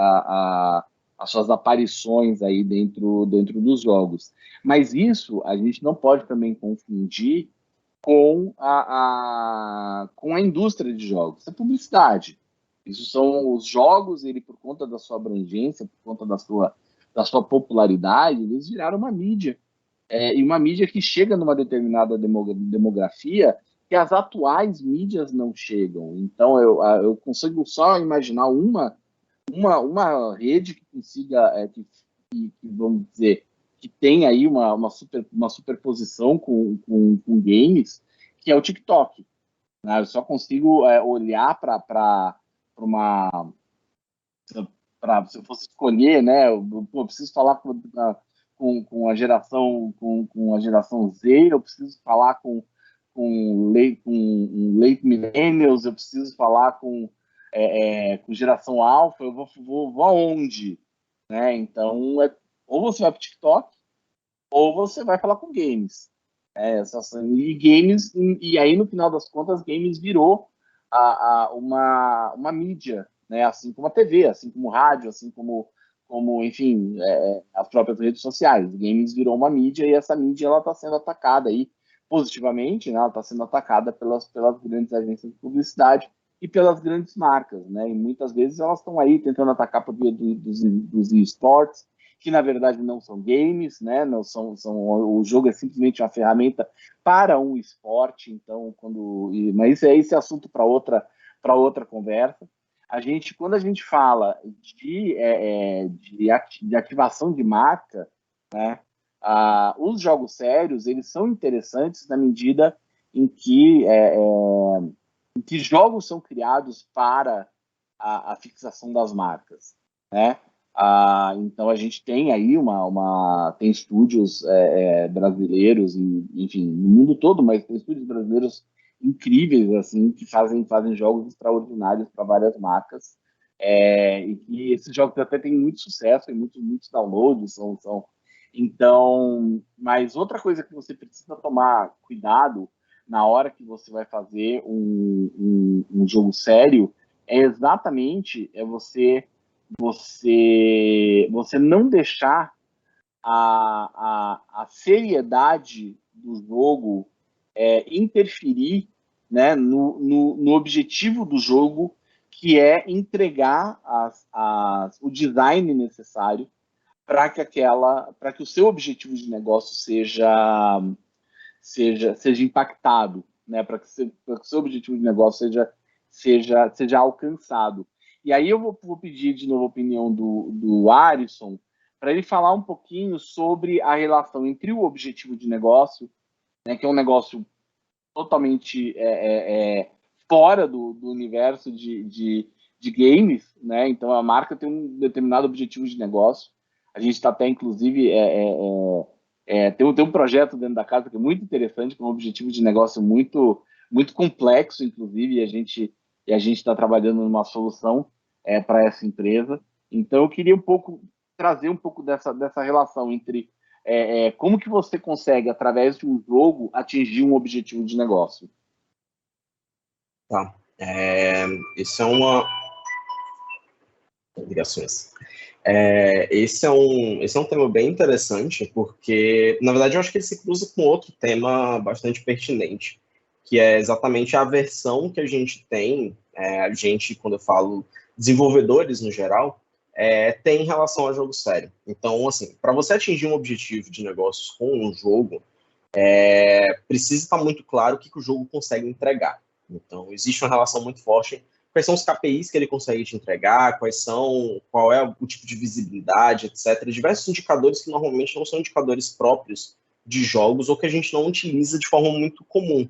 aparições aí dentro dos jogos. Mas isso a gente não pode também confundir com a indústria de jogos. Isso é publicidade. Isso são os jogos, ele por conta da sua abrangência, por conta da sua popularidade, eles viraram uma mídia. E uma mídia que chega numa determinada demografia que as atuais mídias não chegam. Então, eu consigo só imaginar uma rede que consiga, vamos dizer, que tem aí uma superposição com games, que é o TikTok. Né? Eu só consigo olhar para uma... se eu fosse escolher, né, eu preciso falar com a geração Z, eu preciso falar com late millennials, eu preciso falar com geração alfa, eu vou aonde? Né? Então, ou você vai para o TikTok, ou você vai falar com games. E games, e aí no final das contas, games virou uma mídia, né? Assim como a TV, assim como o rádio, assim como enfim, as próprias redes sociais. Games virou uma mídia e essa mídia ela está sendo atacada aí positivamente, né? Ela está sendo atacada pelas grandes agências de publicidade e pelas grandes marcas, né? E muitas vezes elas estão aí tentando atacar por via dos esportes, que na verdade não são games, né? Não o jogo é simplesmente uma ferramenta para um esporte. Então, mas esse é assunto para outra conversa. Quando a gente fala de ativação de marca, né? Os jogos sérios eles são interessantes na medida em que jogos são criados para a fixação das marcas, né? Então a gente tem aí tem estúdios brasileiros, enfim, no mundo todo, mas tem estúdios brasileiros incríveis assim que fazem jogos extraordinários para várias marcas, e que esses jogos até têm muito sucesso e muitos downloads então, mas outra coisa que você precisa tomar cuidado na hora que você vai fazer um jogo sério é exatamente você não deixar a seriedade do jogo interferir, né, no objetivo do jogo, que é entregar o design necessário para que o seu objetivo de negócio seja impactado, né, para que o seu objetivo de negócio seja alcançado. E aí eu vou pedir de novo a opinião do Arisson, para ele falar um pouquinho sobre a relação entre o objetivo de negócio, né, que é um negócio totalmente fora do universo de games, né? Então a marca tem um determinado objetivo de negócio. A gente está até, inclusive, tem um projeto dentro da casa que é muito interessante, com um objetivo de negócio muito complexo, inclusive, e a gente está trabalhando numa solução para essa empresa. Então, eu queria trazer um pouco dessa relação entre como que você consegue, através de um jogo, atingir um objetivo de negócio. Tá. Isso é uma... Ligações. Esse é um tema bem interessante, porque, na verdade, eu acho que ele se cruza com outro tema bastante pertinente, que é exatamente a aversão que a gente tem, a gente, quando eu falo desenvolvedores no geral, tem em relação ao jogo sério. Então, assim, para você atingir um objetivo de negócios com um jogo, precisa estar muito claro o que o jogo consegue entregar. Então, existe uma relação muito forte. Quais são os KPIs que ele consegue te entregar, qual é o tipo de visibilidade, etc. Diversos indicadores que normalmente não são indicadores próprios de jogos ou que a gente não utiliza de forma muito comum.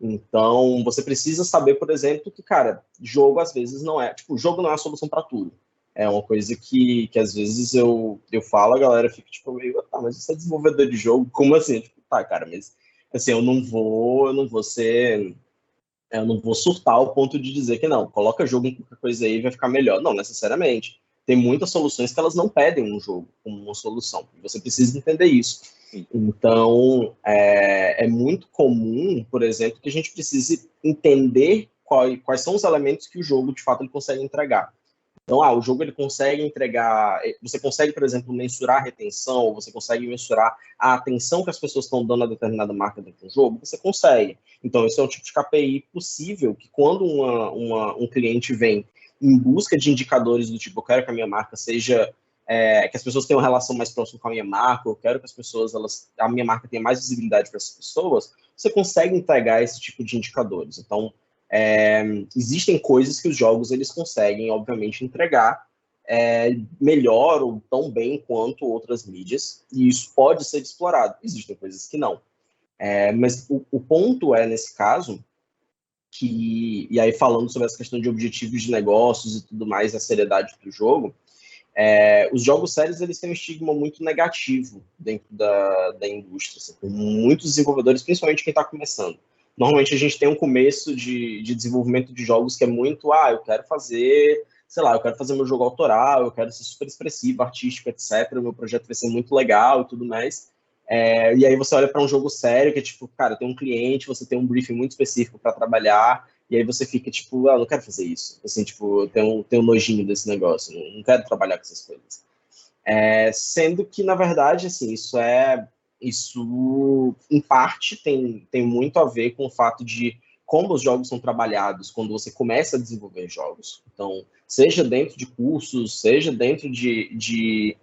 Então, você precisa saber, por exemplo, que, cara, jogo às vezes não é, tipo, jogo não é a solução para tudo. É uma coisa que às vezes eu falo, a galera fica tipo meio, tá, mas você é desenvolvedor de jogo, como assim? Tipo, tá, cara, mas assim, eu não vou surtar ao ponto de dizer que não, coloca jogo em qualquer coisa aí e vai ficar melhor. Não, necessariamente. Tem muitas soluções que elas não pedem um jogo como uma solução. Você precisa entender isso. Sim. Então, é muito comum, por exemplo, que a gente precise entender quais são os elementos que o jogo, de fato, ele consegue entregar. Então, o jogo ele consegue entregar, você consegue, por exemplo, mensurar a retenção, você consegue mensurar a atenção que as pessoas estão dando a determinada marca dentro do jogo, você consegue. Então, esse é um tipo de KPI possível que quando um cliente vem em busca de indicadores do tipo, eu quero que a minha marca seja, que as pessoas tenham uma relação mais próxima com a minha marca, eu quero que as pessoas, a minha marca tenha mais visibilidade para essas pessoas, você consegue entregar esse tipo de indicadores. Então, existem coisas que os jogos eles conseguem, obviamente, entregar melhor ou tão bem quanto outras mídias, e isso pode ser explorado. Existem coisas que não. Mas o ponto é, nesse caso, e aí falando sobre essa questão de objetivos de negócios e tudo mais, a seriedade do jogo, os jogos sérios eles têm um estigma muito negativo dentro da indústria. Assim, com muitos desenvolvedores, principalmente quem está começando. Normalmente a gente tem um começo de desenvolvimento de jogos que é muito, eu quero fazer, sei lá, eu quero fazer meu jogo autoral, eu quero ser super expressivo, artístico, etc. O meu projeto vai ser muito legal e tudo mais. E aí você olha para um jogo sério que é tipo, cara, tem um cliente, você tem um briefing muito específico para trabalhar, e aí você fica tipo, não quero fazer isso. Assim, tipo, tem um nojinho desse negócio, não quero trabalhar com essas coisas. Sendo que, na verdade, assim, isso em parte tem muito a ver com o fato de como os jogos são trabalhados quando você começa a desenvolver jogos. Então, seja dentro de cursos, seja dentro de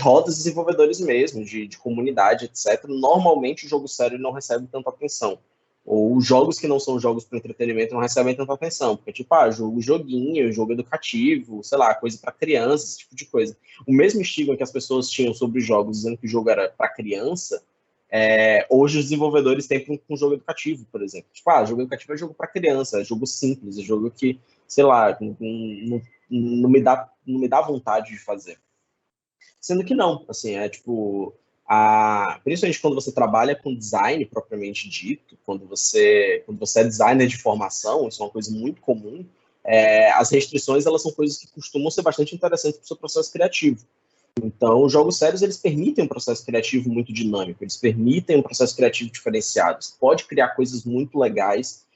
rodas de desenvolvedores mesmo, de comunidade, etc. Normalmente o jogo sério não recebe tanta atenção. Ou os jogos que não são jogos para entretenimento não recebem tanta atenção. Porque, tipo, joguinho, jogo educativo, sei lá, coisa para criança, esse tipo de coisa. O mesmo estigma que as pessoas tinham sobre jogos, dizendo que o jogo era para criança, hoje os desenvolvedores têm com jogo educativo, por exemplo. Tipo, jogo educativo é jogo para criança, é jogo simples, é jogo que, sei lá, não me dá vontade de fazer. Sendo que não, assim, tipo, principalmente quando você trabalha com design propriamente dito, quando você é designer de formação, isso é uma coisa muito comum, as restrições, elas são coisas que costumam ser bastante interessantes para o seu processo criativo. Então, os jogos sérios, eles permitem um processo criativo muito dinâmico, eles permitem um processo criativo diferenciado. Você pode criar coisas muito legais,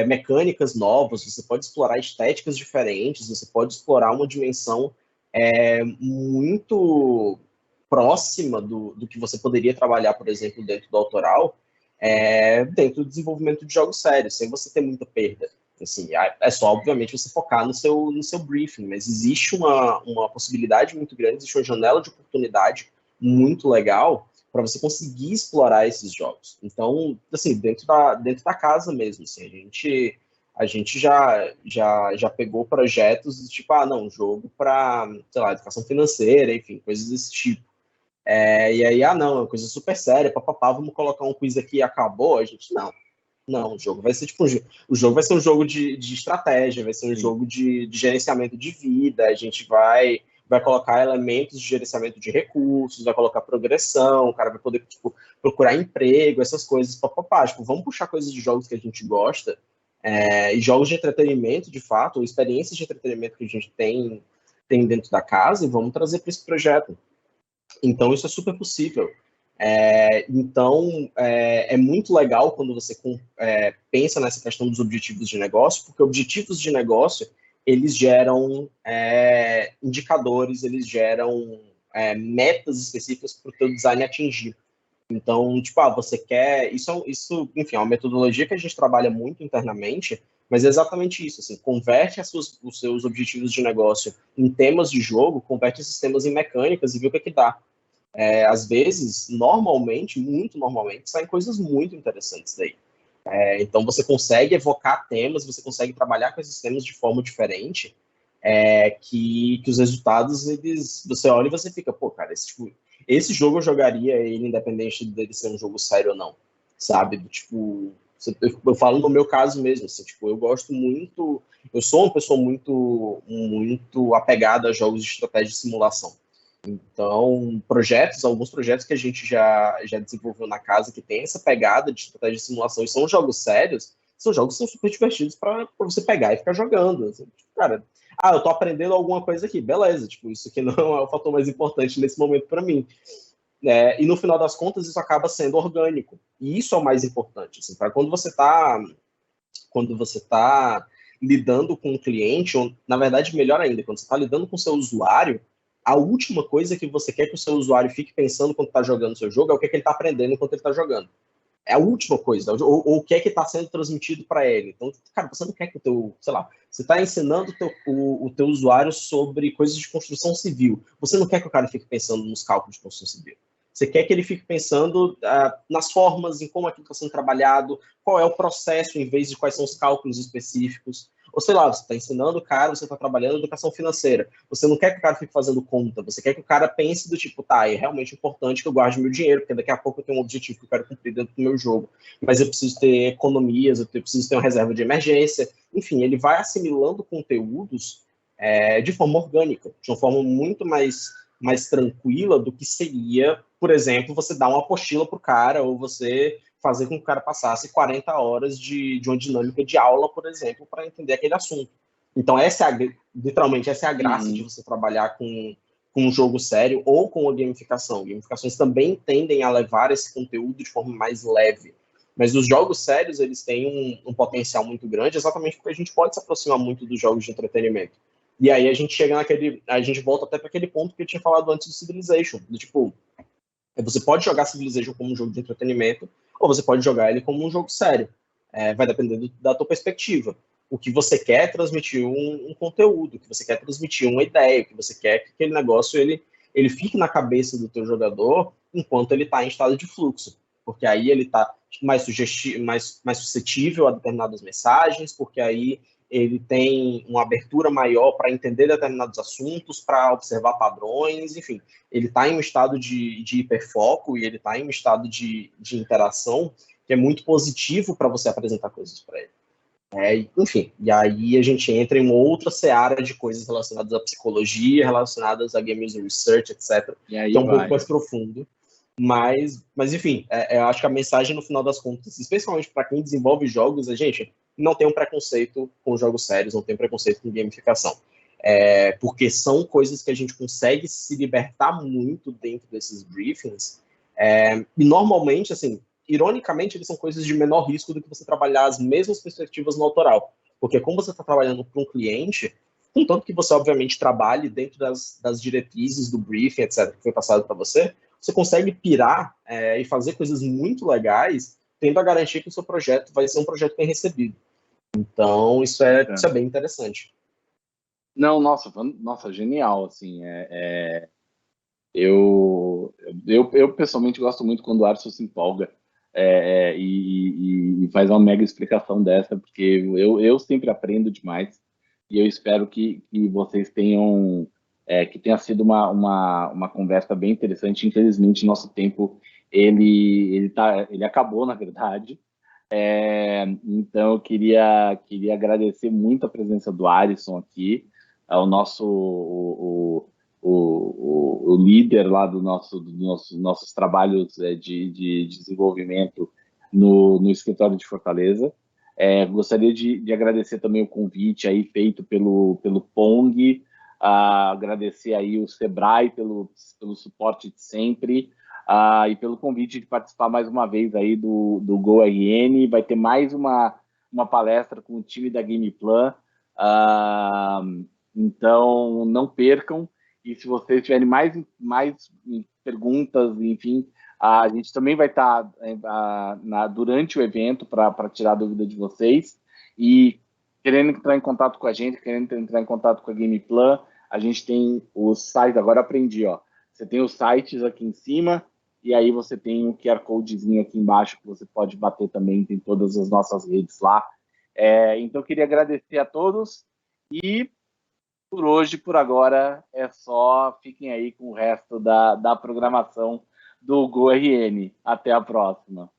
mecânicas novas, você pode explorar estéticas diferentes, você pode explorar uma dimensão muito próxima do que você poderia trabalhar, por exemplo, dentro do autoral, dentro do desenvolvimento de jogos sérios, sem você ter muita perda. Assim, é só, obviamente, você focar no seu briefing, mas existe uma possibilidade muito grande, existe uma janela de oportunidade muito legal para você conseguir explorar esses jogos. Então, assim, dentro da casa mesmo, assim, a gente já pegou projetos tipo, não, jogo para, sei lá, educação financeira, enfim, coisas desse tipo. E aí, não, é uma coisa super séria, papapá, vamos colocar um quiz aqui e acabou. A gente, não, o jogo vai ser tipo o jogo vai ser um jogo de estratégia, vai ser um jogo de gerenciamento de vida, a gente vai colocar elementos de gerenciamento de recursos, vai colocar progressão, o cara vai poder tipo, procurar emprego, essas coisas, papapá. Tipo, vamos puxar coisas de jogos que a gente gosta, e jogos de entretenimento, de fato, ou experiências de entretenimento que a gente tem dentro da casa, e vamos trazer para esse projeto. Então, isso é super possível. Então, é muito legal quando você pensa nessa questão dos objetivos de negócio, porque objetivos de negócio, eles geram indicadores, eles geram metas específicas para o teu design atingir. Então, tipo, você quer... Isso, enfim, é uma metodologia que a gente trabalha muito internamente, mas é exatamente isso, assim, converte os seus objetivos de negócio em temas de jogo, converte esses temas em mecânicas e vê o que dá. Às vezes, muito normalmente, saem coisas muito interessantes daí. Então, você consegue evocar temas, você consegue trabalhar com esses temas de forma diferente, que os resultados, você olha e você fica, pô, cara, esse jogo eu jogaria ele independente dele ser um jogo sério ou não, sabe? Tipo, Eu falo no meu caso mesmo, assim, tipo, eu gosto muito, eu sou uma pessoa muito apegada a jogos de estratégia e simulação. Então, alguns projetos que a gente já desenvolveu na casa que tem essa pegada de estratégia de simulação e são jogos sérios, são jogos que são super divertidos para você pegar e ficar jogando. Assim, tipo, cara, eu tô aprendendo alguma coisa aqui, beleza, tipo, isso aqui não é o fator mais importante nesse momento para mim. E no final das contas, isso acaba sendo orgânico. E isso é o mais importante. Assim, para quando você tá lidando com um cliente, ou, na verdade, melhor ainda, quando você está lidando com o seu usuário, a última coisa que você quer que o seu usuário fique pensando quando está jogando o seu jogo é o que, é que ele está aprendendo enquanto ele está jogando. É a última coisa, ou o que é que está sendo transmitido para ele. Então, cara, você não quer que o teu, sei lá, você está ensinando o teu usuário sobre coisas de construção civil. Você não quer que o cara fique pensando nos cálculos de construção civil. Você quer que ele fique pensando nas formas, em como aquilo está sendo trabalhado, qual é o processo, em vez de quais são os cálculos específicos. Ou sei lá, você está ensinando o cara, você está trabalhando educação financeira. Você não quer que o cara fique fazendo conta, você quer que o cara pense do tipo, tá, é realmente importante que eu guarde meu dinheiro, porque daqui a pouco eu tenho um objetivo que eu quero cumprir dentro do meu jogo. Mas eu preciso ter economias, eu preciso ter uma reserva de emergência. Enfim, ele vai assimilando conteúdos de forma orgânica, de uma forma muito mais tranquila do que seria, por exemplo, você dar uma apostila para o cara ou você fazer com que o cara passasse 40 horas de uma dinâmica de aula, por exemplo, para entender aquele assunto. Então, literalmente, essa é a graça de você trabalhar com um jogo sério ou com a gamificação. Gamificações também tendem a levar esse conteúdo de forma mais leve. Mas os jogos sérios, eles têm um potencial muito grande, exatamente porque a gente pode se aproximar muito dos jogos de entretenimento. E aí a gente chega a gente volta até para aquele ponto que eu tinha falado antes do Civilization, do tipo, você pode jogar Civilization como um jogo de entretenimento, ou você pode jogar ele como um jogo sério. Vai depender da tua perspectiva. O que você quer é transmitir um conteúdo, o que você quer transmitir uma ideia, o que você quer que aquele negócio ele fique na cabeça do teu jogador enquanto ele está em estado de fluxo. Porque aí ele está mais suscetível a determinadas mensagens, porque aí ele tem uma abertura maior para entender determinados assuntos, para observar padrões, enfim. Ele está em um estado de hiperfoco e ele está em um estado de interação que é muito positivo para você apresentar coisas para ele. Enfim, e aí a gente entra em uma outra seara de coisas relacionadas à psicologia, relacionadas a game user research, etc., que é um pouco mais profundo. Mas enfim, eu acho que a mensagem, no final das contas, especialmente para quem desenvolve jogos, gente, não tem um preconceito com jogos sérios, não tem um preconceito com gamificação. Porque são coisas que a gente consegue se libertar muito dentro desses briefings. E normalmente, assim, ironicamente, eles são coisas de menor risco do que você trabalhar as mesmas perspectivas no autoral. Porque como você está trabalhando para um cliente, contanto que você, obviamente, trabalhe dentro das diretrizes do briefing, etc., que foi passado para você consegue pirar e fazer coisas muito legais, tendo a garantia que o seu projeto vai ser um projeto bem recebido. Então, isso é bem interessante. Não, nossa, genial, assim, eu pessoalmente gosto muito quando o Arthur se empolga e faz uma mega explicação dessa, porque eu sempre aprendo demais e eu espero que vocês tenham, que tenha sido uma conversa bem interessante. Infelizmente, nosso tempo, ele acabou, na verdade. Então, eu queria agradecer muito a presença do Alisson aqui, o nosso o líder lá nossos trabalhos de desenvolvimento no escritório de Fortaleza. Gostaria de agradecer também o convite aí feito pelo Pong, agradecer aí o Sebrae pelo suporte de sempre, e pelo convite de participar mais uma vez aí do GoRN. Vai ter mais uma palestra com o time da Gameplan, então não percam. E se vocês tiverem mais perguntas, enfim, a gente também vai estar durante o evento para tirar a dúvida de vocês. E querendo entrar em contato com a gente, querendo entrar em contato com a Gameplan, a gente tem os sites, agora aprendi, ó. Você tem os sites aqui em cima, e aí você tem o QR Codezinho aqui embaixo, que você pode bater também, tem todas as nossas redes lá. Então, eu queria agradecer a todos, e por hoje, por agora, é só. Fiquem aí com o resto da programação do GoRN. Até a próxima.